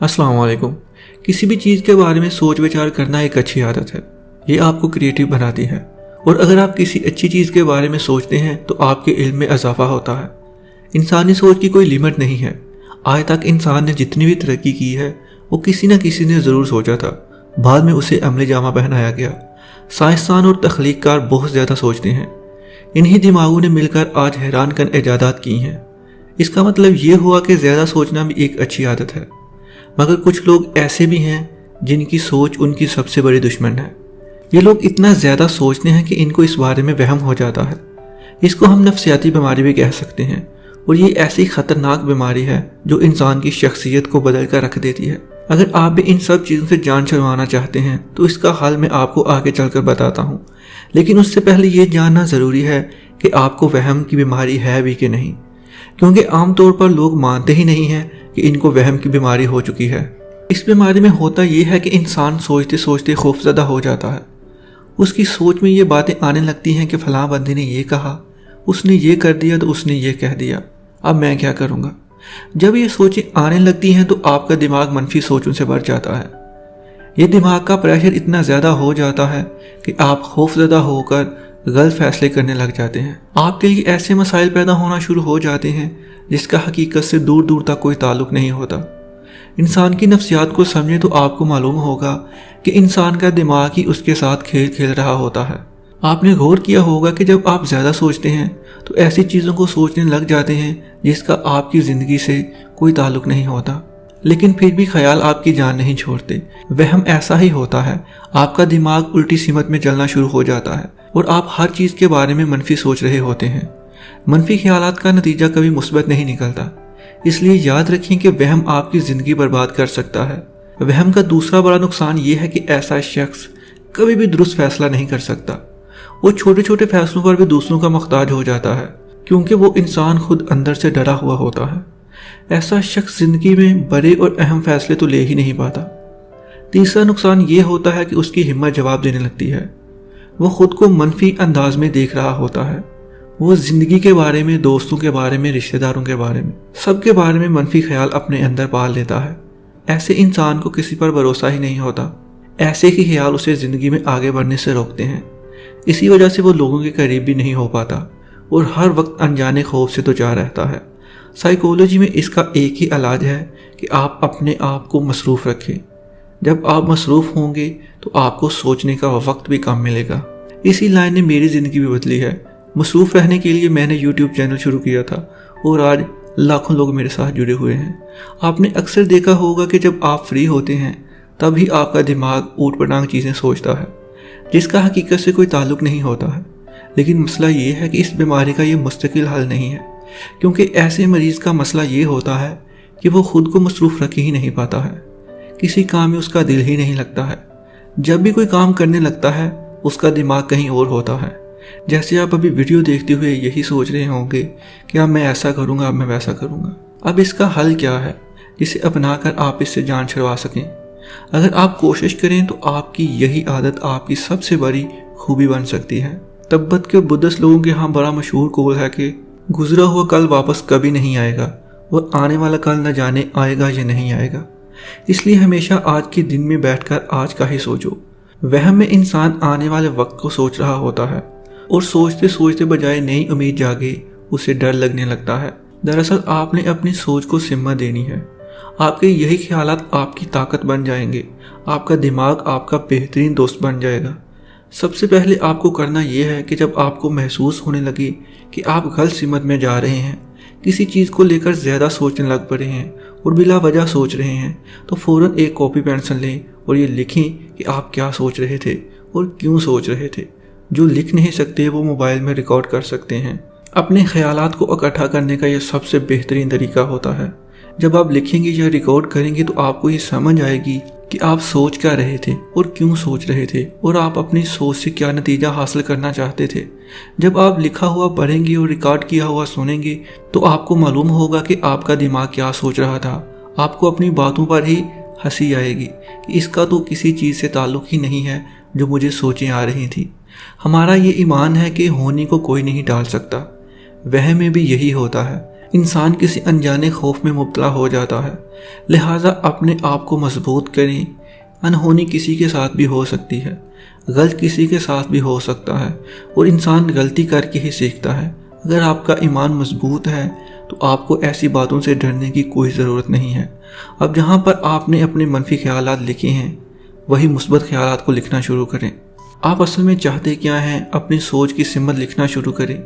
अस्सलाम वालेकुम। किसी भी चीज़ के बारे में सोच विचार करना एक अच्छी आदत है। ये आपको क्रिएटिव बनाती है और अगर आप किसी अच्छी चीज़ के बारे में सोचते हैं तो आपके इल्म में इजाफा होता है। इंसानी सोच की कोई लिमिट नहीं है। आज तक इंसान ने जितनी भी तरक्की की है वो किसी न किसी ने ज़रूर सोचा था, बाद में उसे अमली जामा पहनाया गया। साइंसदान और तख्लीककार बहुत ज़्यादा सोचते हैं। इन्हीं दिमागों ने मिलकर आज हैरान कन इजादात की हैं। इसका मतलब ये हुआ कि ज़्यादा सोचना भी एक अच्छी आदत है। मगर कुछ लोग ऐसे भी हैं जिनकी सोच उनकी सबसे बड़ी दुश्मन है। ये लोग इतना ज़्यादा सोचते हैं कि इनको इस बारे में वहम हो जाता है। इसको हम नफ्सियाती बीमारी भी कह सकते हैं और ये ऐसी ख़तरनाक बीमारी है जो इंसान की शख्सियत को बदल कर रख देती है। अगर आप भी इन सब चीज़ों से जान छुड़वाना चाहते हैं तो इसका हल मैं आपको आगे चलकर बताता हूँ, लेकिन उससे पहले ये जानना ज़रूरी है कि आपको वहम की बीमारी है भी कि नहीं, क्योंकि आमतौर पर लोग मानते ही नहीं हैं कि इनको वहम की बीमारी हो चुकी है। इस बीमारी में होता यह है कि इंसान सोचते सोचते खौफज़दा हो जाता है। उसकी सोच में ये बातें आने लगती हैं कि फलां बंदे ने ये कहा, उसने ये कर दिया तो उसने ये कह दिया, अब मैं क्या करूँगा। जब ये सोचें आने लगती हैं तो आपका दिमाग मनफी सोचों से भर जाता है। ये दिमाग का प्रेशर इतना ज़्यादा हो जाता है कि आप खौफज़दा होकर गलत फैसले करने लग जाते हैं। आपके लिए ऐसे मसाइल पैदा होना शुरू हो जाते हैं जिसका हकीकत से दूर दूर तक कोई ताल्लुक नहीं होता। इंसान की नफ्सियात को समझे तो आपको मालूम होगा कि इंसान का दिमाग ही उसके साथ खेल खेल रहा होता है। आपने गौर किया होगा कि जब आप ज़्यादा सोचते हैं तो ऐसी चीज़ों को सोचने लग जाते हैं जिसका आपकी ज़िंदगी से कोई ताल्लुक नहीं होता, लेकिन फिर भी ख्याल आपकी जान नहीं छोड़ते। वहम ऐसा ही होता है। आपका दिमाग उल्टी सिमत में चलना शुरू हो जाता है और आप हर चीज़ के बारे में मनफी सोच रहे होते हैं। मनफी ख्यालात का नतीजा कभी मुस्बत नहीं निकलता, इसलिए याद रखें कि वहम आपकी ज़िंदगी बर्बाद कर सकता है। वहम का दूसरा बड़ा नुकसान ये है कि ऐसा शख्स कभी भी दुरुस्त फैसला नहीं कर सकता। वो छोटे छोटे फैसलों पर भी दूसरों का मुख्ताज हो जाता है, क्योंकि वो इंसान खुद अंदर से डरा हुआ होता है। ऐसा शख्स ज़िंदगी में बड़े और अहम फैसले तो ले ही नहीं पाता। तीसरा नुकसान ये होता है कि उसकी हिम्मत जवाब देने लगती है। वो खुद को मनफी अंदाज में देख रहा होता है। वो ज़िंदगी के बारे में, दोस्तों के बारे में, रिश्तेदारों के बारे में, सबके बारे में मनफी ख्याल अपने अंदर पाल लेता है। ऐसे इंसान को किसी पर भरोसा ही नहीं होता। ऐसे ही ख्याल उसे ज़िंदगी में आगे बढ़ने से रोकते हैं। इसी वजह से वो लोगों के करीब भी नहीं हो पाता और हर वक्त अनजाने खौफ से दुचार रहता है। साइकोलॉजी में इसका एक ही इलाज है कि आप अपने आप को मसरूफ़ रखें। जब आप मसरूफ़ होंगे तो आपको सोचने का वक्त भी कम मिलेगा। इसी लाइन ने मेरी ज़िंदगी भी बदली है। मसरूफ़ रहने के लिए मैंने यूट्यूब चैनल शुरू किया था और आज लाखों लोग मेरे साथ जुड़े हुए हैं। आपने अक्सर देखा होगा कि जब आप फ्री होते हैं तभी आपका दिमाग ऊट पटांग चीज़ें सोचता है जिसका हकीकत से कोई ताल्लुक नहीं होता है। लेकिन मसला ये है कि इस बीमारी का ये मुस्तकिल हल नहीं है, क्योंकि ऐसे मरीज़ का मसला ये होता है कि वो खुद को मसरूफ़ रख ही नहीं पाता है। किसी काम में उसका दिल ही नहीं लगता है। जब भी कोई काम करने लगता है उसका दिमाग कहीं और होता है। जैसे आप अभी वीडियो देखते हुए यही सोच रहे होंगे कि अब मैं ऐसा करूँगा, अब मैं वैसा करूँगा। अब इसका हल क्या है जिसे अपनाकर आप इससे जान छुड़वा सकें? अगर आप कोशिश करें तो आपकी यही आदत आपकी सबसे बड़ी खूबी बन सकती है। तिब्बत के बुद्धिस्ट लोगों के यहाँ बड़ा मशहूर कौल है कि गुजरा हुआ कल वापस कभी नहीं आएगा और आने वाला कल न जाने आएगा या नहीं आएगा। इसलिए हमेशा आज के दिन में बैठकर आज का ही सोचो। वहम में इंसान आने वाले वक्त को सोच रहा होता है और सोचते सोचते बजाय नई उम्मीद जागे उसे डर लगने लगता है। दरअसल आपने अपनी सोच को सिम्मा देनी है। आपके यही ख्यालात आपकी ताकत बन जाएंगे। आपका दिमाग आपका बेहतरीन दोस्त बन जाएगा। सबसे पहले आपको करना यह है कि जब आपको महसूस होने लगे कि आप गलत सिमत में जा रहे हैं, किसी चीज़ को लेकर ज़्यादा सोचने लग पड़े हैं और बिला वजह सोच रहे हैं, तो फ़ौरन एक कॉपी पेंसिल लें और ये लिखें कि आप क्या सोच रहे थे और क्यों सोच रहे थे। जो लिख नहीं सकते वो मोबाइल में रिकॉर्ड कर सकते हैं। अपने ख्यालात को इकट्ठा करने का यह सबसे बेहतरीन तरीका होता है। जब आप लिखेंगे या रिकॉर्ड करेंगे तो आपको ये समझ आएगी कि आप सोच क्या रहे थे और क्यों सोच रहे थे और आप अपनी सोच से क्या नतीजा हासिल करना चाहते थे। जब आप लिखा हुआ पढ़ेंगे और रिकॉर्ड किया हुआ सुनेंगे तो आपको मालूम होगा कि आपका दिमाग क्या सोच रहा था। आपको अपनी बातों पर ही हंसी आएगी कि इसका तो किसी चीज़ से ताल्लुक ही नहीं है जो मुझे सोचें आ रही थी। हमारा ये ईमान है कि होने को कोई नहीं टाल सकता। वह में भी यही होता है انسان کسی انجانے خوف میں مبتلا ہو جاتا ہے، لہٰذا اپنے آپ کو مضبوط کریں۔ انہونی کسی کے ساتھ بھی ہو سکتی ہے، غلط کسی کے ساتھ بھی ہو سکتا ہے، اور انسان غلطی کر کے ہی سیکھتا ہے۔ اگر آپ کا ایمان مضبوط ہے تو آپ کو ایسی باتوں سے ڈرنے کی کوئی ضرورت نہیں ہے۔ اب جہاں پر آپ نے اپنے منفی خیالات لکھے ہیں، وہی مثبت خیالات کو لکھنا شروع کریں۔ آپ اصل میں چاہتے کیا ہیں، اپنی سوچ کی سمت لکھنا شروع کریں۔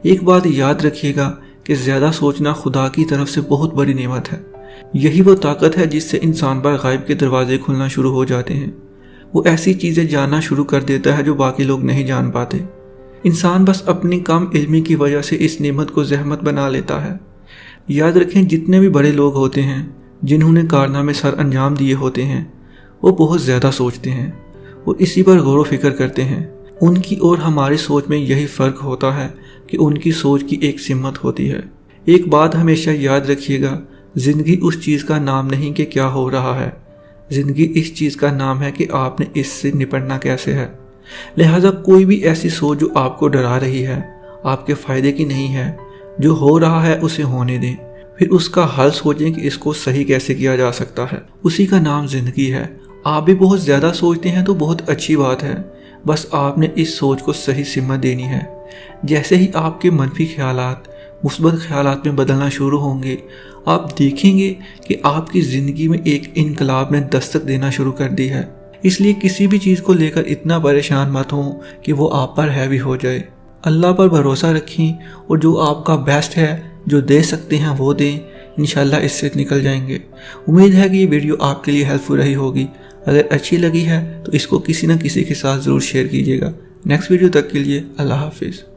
ایک بات یاد رکھیے گا کہ زیادہ سوچنا خدا کی طرف سے بہت بڑی نعمت ہے۔ یہی وہ طاقت ہے جس سے انسان پر غائب کے دروازے کھلنا شروع ہو جاتے ہیں۔ وہ ایسی چیزیں جاننا شروع کر دیتا ہے جو باقی لوگ نہیں جان پاتے۔ انسان بس اپنی کم علمی کی وجہ سے اس نعمت کو زحمت بنا لیتا ہے۔ یاد رکھیں، جتنے بھی بڑے لوگ ہوتے ہیں جنہوں نے کارنامے سر انجام دیے ہوتے ہیں، وہ بہت زیادہ سوچتے ہیں اور اسی پر غور و فکر کرتے ہیں۔ ان کی اور ہماری سوچ میں یہی فرق ہوتا ہے کہ ان کی سوچ کی ایک سمت ہوتی ہے۔ ایک بات ہمیشہ یاد رکھیے گا، زندگی اس چیز کا نام نہیں کہ کیا ہو رہا ہے، زندگی اس چیز کا نام ہے کہ آپ نے اس سے نپٹنا کیسے ہے۔ لہٰذا کوئی بھی ایسی سوچ جو آپ کو ڈرا رہی ہے، آپ کے فائدے کی نہیں ہے، جو ہو رہا ہے اسے ہونے دیں، پھر اس کا حل سوچیں کہ اس کو صحیح کیسے کیا جا سکتا ہے۔ اسی کا نام زندگی ہے۔ آپ بھی بہت زیادہ سوچتے ہیں تو بہت اچھی بات ہے، بس آپ نے اس سوچ کو صحیح سمت دینی ہے۔ جیسے ہی آپ کے منفی خیالات مثبت خیالات میں بدلنا شروع ہوں گے، آپ دیکھیں گے کہ آپ کی زندگی میں ایک انقلاب نے دستک دینا شروع کر دی ہے۔ اس لیے کسی بھی چیز کو لے کر اتنا پریشان مت ہوں کہ وہ آپ پر ہیوی ہو جائے۔ اللہ پر بھروسہ رکھیں اور جو آپ کا بیسٹ ہے، جو دے سکتے ہیں وہ دیں، انشاءاللہ اس سے نکل جائیں گے۔ امید ہے کہ یہ ویڈیو آپ کے لیے ہیلپ فل رہی ہوگی۔ اگر اچھی لگی ہے تو اس کو کسی نہ کسی کے ساتھ ضرور شیئر کیجیے گا۔ نیکسٹ ویڈیو تک کے لیے اللہ حافظ۔